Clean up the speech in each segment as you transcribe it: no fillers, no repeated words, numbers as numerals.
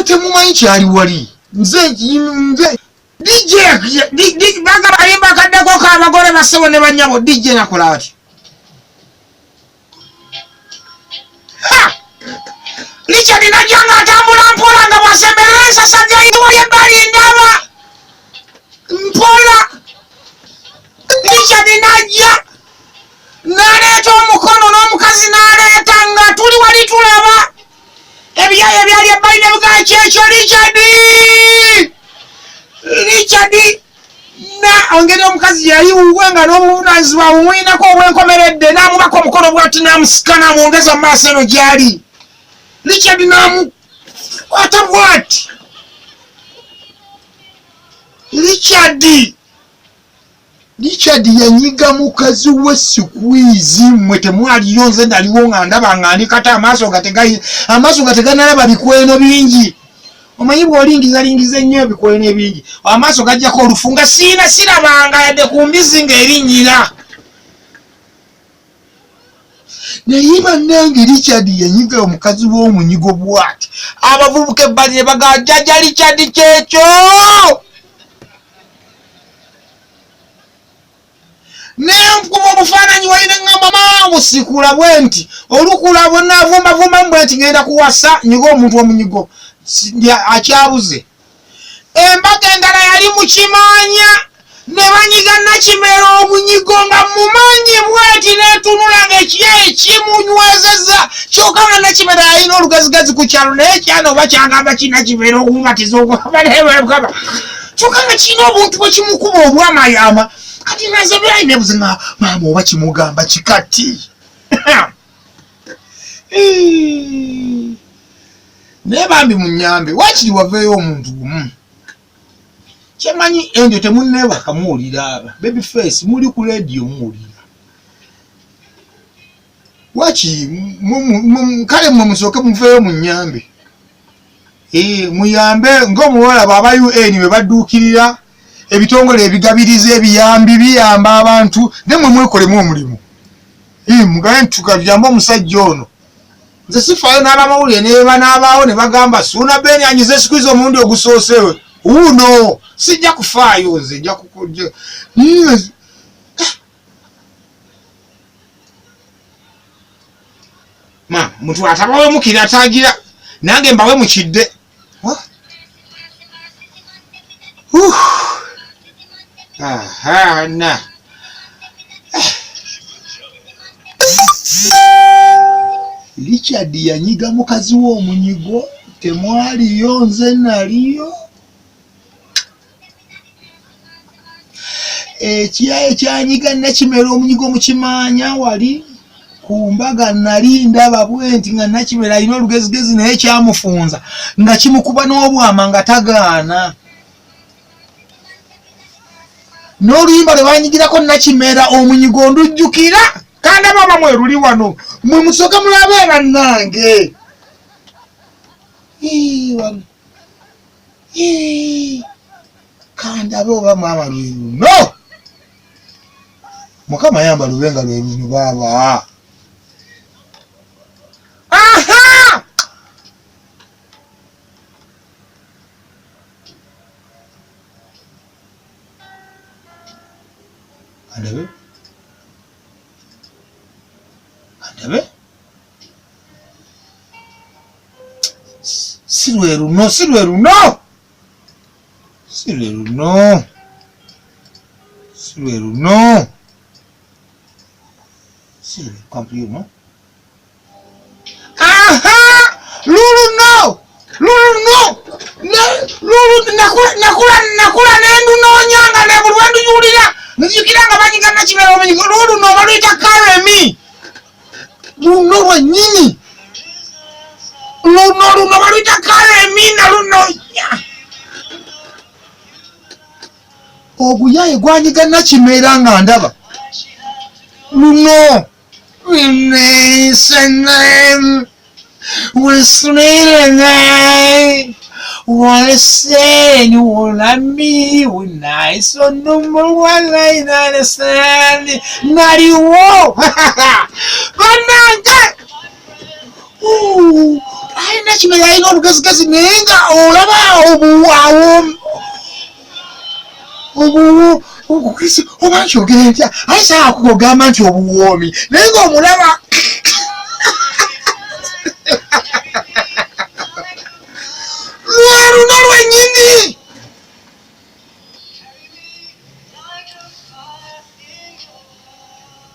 mutemumanyi kyali wali nze DJ baga bayimba kaddeko k'abagole basebo ne bannyabo DJ nakola ati Richard najanga atambula mpola nga bwasembereza sajjayiwa yebbali ndaba mpola Richard najja naleeta omukono n'omukazi naleeta nga tuli wali tulaba ebyayo byali ebbali ne bigaa kyekyo Richard na ongera omukazi yali uwenga n'obuvunaanyizibwa bumuyinako obwenkomeredde n'amubaka omukono bw'ati n'amusika n'amwongeza mu maaso eno gy'ali Richard n'amukwata bw'ati Richard yanyiga mukazi we sikwizi mwe temwaliyo nze naliwo nga ndaba nga ndikata amaaso gateganalaba bikweno bingi omanyi bw'olingiza ennyo ebikweno ebingi amaaso gajjako olufunga sirabanga yadde ku mbizi ng'erinnyira naye bannange Richard yanyiga omukazi w'omunyigo bw'ati abavubuka ebbali ne bagajjaja Richard kyekyo nenkuba obufaananyi walina ngamba busikula bwe nti olukula bwonna avumba mbwe nti ngenda kuwasa nyiga omuntu omunyigo akyabuze embaga endala yali mukimanya ne banyiga Nakimera omunyigo nga mumanyi bweti netunula ng'ekimunywezeza kyokka nga Nakimera yalina olugazigazi ku kyalo naye kyano oba kyagamba kinakimera okubatiza okwabalebakaba kyokka nga kirina obuntu bwe kimukuba obwamayama kati naze byalina ebuze nga maama oba kimugamba kikati naye bambi munyambe wakiri waveeyo omuntu gumu kyemanyi enjo temunneebaka muwulira Babyface muli ku leediyo muwulira wakiri kale mmwe musooke muveeyo munyambe muyambe ng'omuwala baba UN bwe badduukirira ebitongole ebigabiriza ebiyambi biyamba abantu nemwe mwekolemu omulimu mugabe ntukajambe omusajja ono nze sifaayo n'abamawulire ne banaabaawo ne bagamba suuna beni anyiza esikuizi omulundi ogusoosewe uno sijja kufaayo nze nja kukujja muntu atabawe mukira atagira nange mbawe mukidde na Richard yanyiga mukazi w'omunyigo temwaliyo nze naliyo ekiyaye kyanyiga Nakimera omunyigo mukimanya wali ku mbaga nali ndaba bwenti nga Nakimera alina olugezigezi naye kyamufunza nga kimukuba n'obwama nga tagaana n'oluyimba lwe banyigirako Nakimera omunyigo ndujjukira kandi baba mweruli wano mwe musooke mulabe bannange kandi abe oba maama lwe luno Mukama yamba lubenga lwe luno baaba Andabe Silwe luno complete no nakula nendu nonyanga ne bulwendu yulira nzikiranga banyiga Nakimera omunyigo luno baluyita Karemi luno lwennyini luno baluyita Karemi na luno oguyaye gwanyiga Nakimera nga ndaba luno Walesen ulami unaiso number wala inalesani nariwo bananga ayina kimera ayina olugezigezi naye nga olaba obukwisi oba nkyogera ntya ayisaa kugamba nti obuwoomi naye nga omulaba lwaluna lwennyini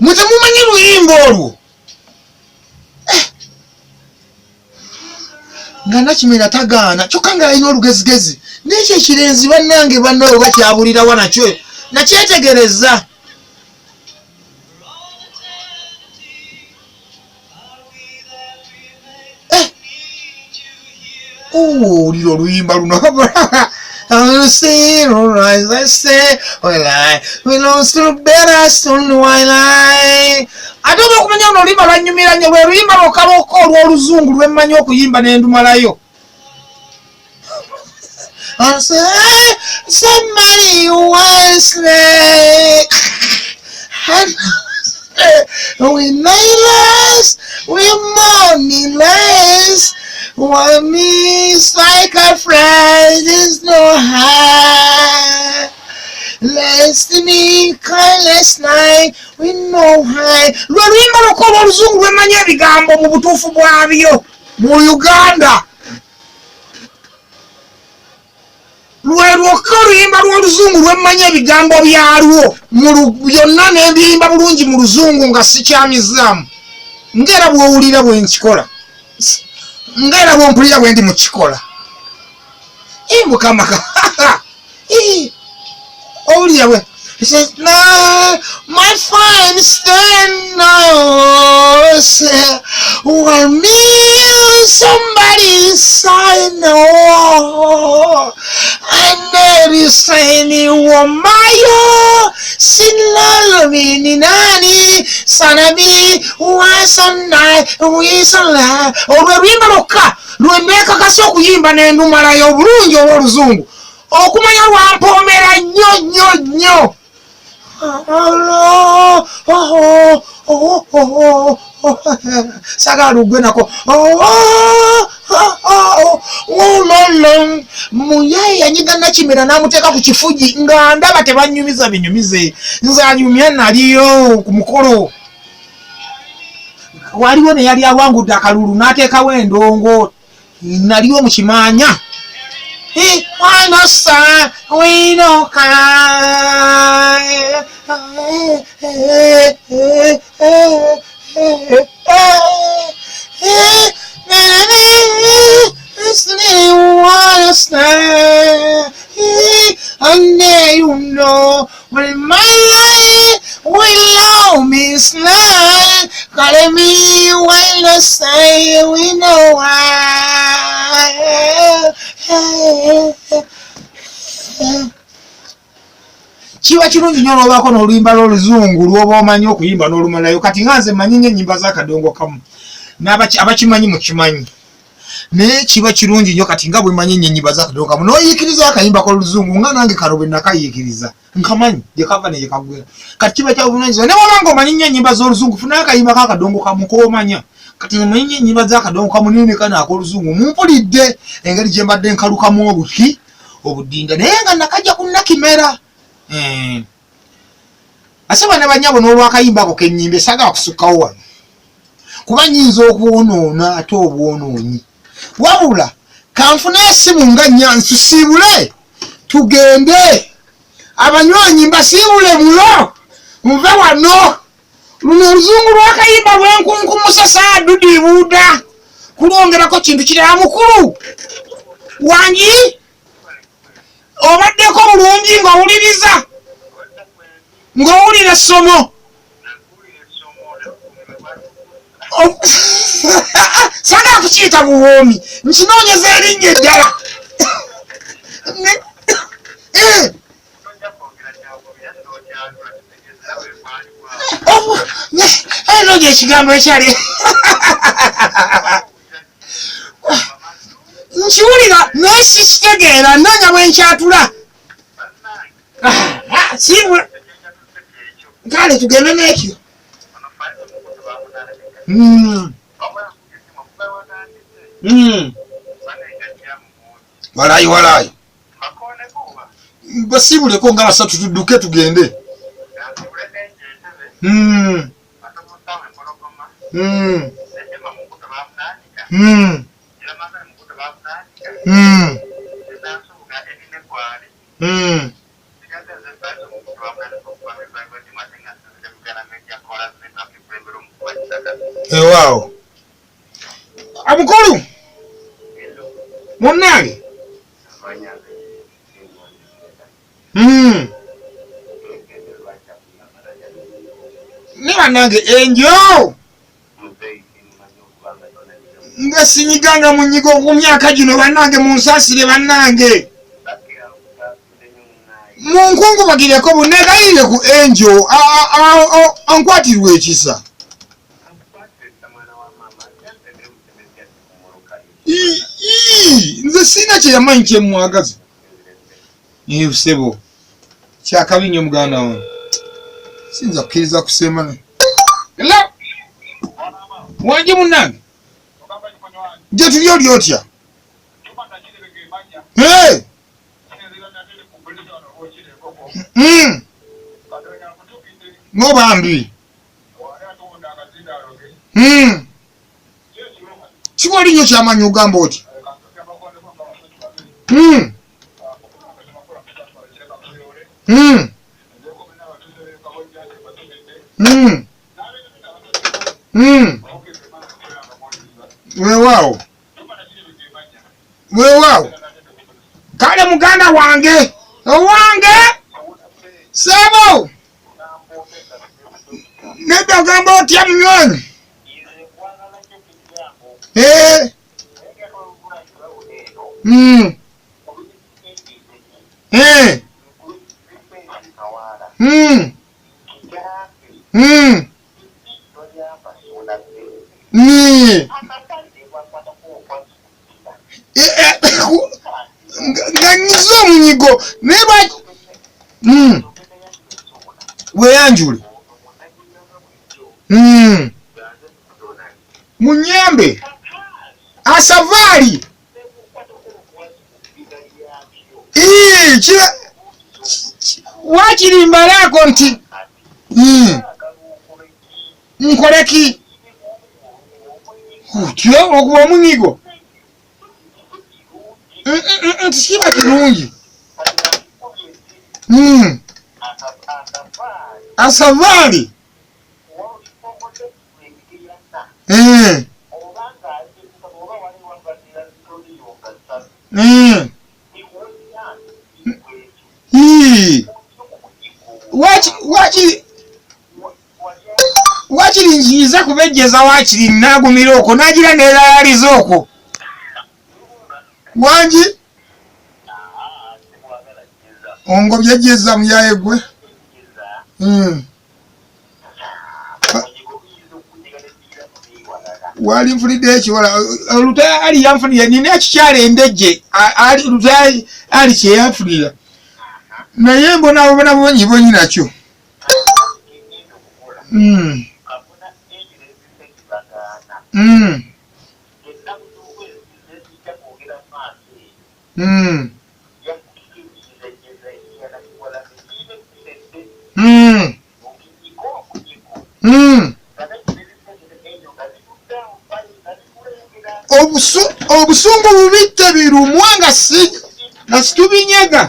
mutemumanyi luyimba olwo nga Nakimera tagaana kyokka nga alina olugezigezi n'ekyo ekirenzi bannange bannawe bakyabulirawa nakyo nakyetegereza owulira oluyimba luno I say, rise, I say, well, we lost to better soon, while I don't okumanya ono oluyimba lwanyumira nnyo bwe luyimba lwokalooka olw'oluzungu lwemmanyi okuyimba n'endumalayo. I say, somebody was like, we nightless, we morningless. One is like a friend is no high. Destiny, kindness night, we know high. Lwaluyimba lwokola oluzungu lwemanya ebigambo mu butuufu bwabyo mu Uganda. Lwalwoka oluyimba lw'oluzungu lwemanya ebigambo byalwo byonna n'ebiyimba bulungi mu luzungu nga sikyamizaamu. Ngera bw'owulira bwe nkikola. Ngera bw'ompulira bwe ndi mu kikola. Mukama owulira bwe. He says, no, my fine stand now. Well, me, somebody sign no. And there is saying, Wamayo, Sinala, Nani, Sanabi, Wasana, Wisala, or Rimaloka, Lumeka Kasokuyimba, and Numarayo, Brunjo, or Zungu. Okumanya wampomera nnyo. Sagala ugwenako. Muyaye yanyiga Nakimera n'amuteeka ku kifugi nga ndaba tebanyumiza binyumize. Nze anyumya naliyo ku mukolo. Waliwo ne yali awangudde akalulu n'ateekawo endongo. Naliyo mu kimanya. Why not sign? We don't cry. And there you know, when my life will love me slide, call me when the say we know why. Kiba kirungi nnyo n'obaako n'oluyimba lw'oluzungu lw'oba omanyi okuyimba n'olumalayo. Kati nga nze mmanyi nnyo ennyimba z'akadongo kamu abakimanyi mukimanyi, naye kiba kirungi nnyo kati nga bwe mmanyi nnyo ennyimba z'akadongo kamu n'oyiikiriza akayimba k'oluzungu nga nange kano bwe nakayiikiriza nkamanyi gye kava ne gye kagwera. Kati kiba kya buvunaanyizibwa ne bw'oba ng'omanyi nnyo ennyimba z'oluzungu funayo akayimba k'akadongo kamu k'omanya. Kati mmanyi nnyo ennyimba z'akadongo kamu n'enekana ak'oluzungu mumpulidde engeri gye mbadde nkalukamu obudinda naye nga nakajja ku Nakimera. Asaba ne banyabo n'olwakayimba ako kennyimba esagala kusukkawo wano kuba nnyinza okwonoona ate obwonoonyi. Wabula kanfune esimu nga nnyansi siibule tugende abanywanyi mbasiibule mulo nve wano. Luno oluzungu lwakayimba lwenkunkumusa saadudibuuda kulongerako kintu kirala mukulu wangi obaddeko bulungi ng'owuliriza ng'owulira essomo. Sagala kukiyita buwoomi nkinoonyeza erinnya eddala. Eno gyekigambo ekyali nkiwulira naye sikitegeera noonya bwe nkyatula. Siibula kale tugende n'ekyo. Walayi. Basibuleko nga basatu tudduke tugende. Wow. Amukulu. Munnange. Ne bannange enjo. Nga sinyiganga mu nnyigo ku myaka gino bannange munsaasire bannange. Munkungubagireko bunneegayirire ku enjo ankwatirwa ekisa. Nze sina kye yamanyi kye mwagaza. Sebo. Kyakabi nnyo muganda wange. Sinza kukkiriza kusemana. Hello. Wanje munnange. Je tuli oli otya? Hey. Ngobambi. Kiwali nnyo kyamanyi ogamba oti? Weewaawo. Kale muganda wange. Sebo. Nedda ogamba otya munywanyi? Nga nyiza omunyigo naye weyanjule munyambe asavaali wakiri mbalako nti nkoleki otyo okuba omunyigo nti kiba kirungi asavaali wakiri njiza kubejjeza wakiri nagumira okwo nagira nelayaliza okwo wangi ongobye jjeza muyaye gwe wali nfunidde ekiwala olutaya ali yanfunira nina ekikyala endejje lutaya ali kyeyanfunira naye mbona bonyibonyi nakyo obusungu bubitte birumwa nga situbinyega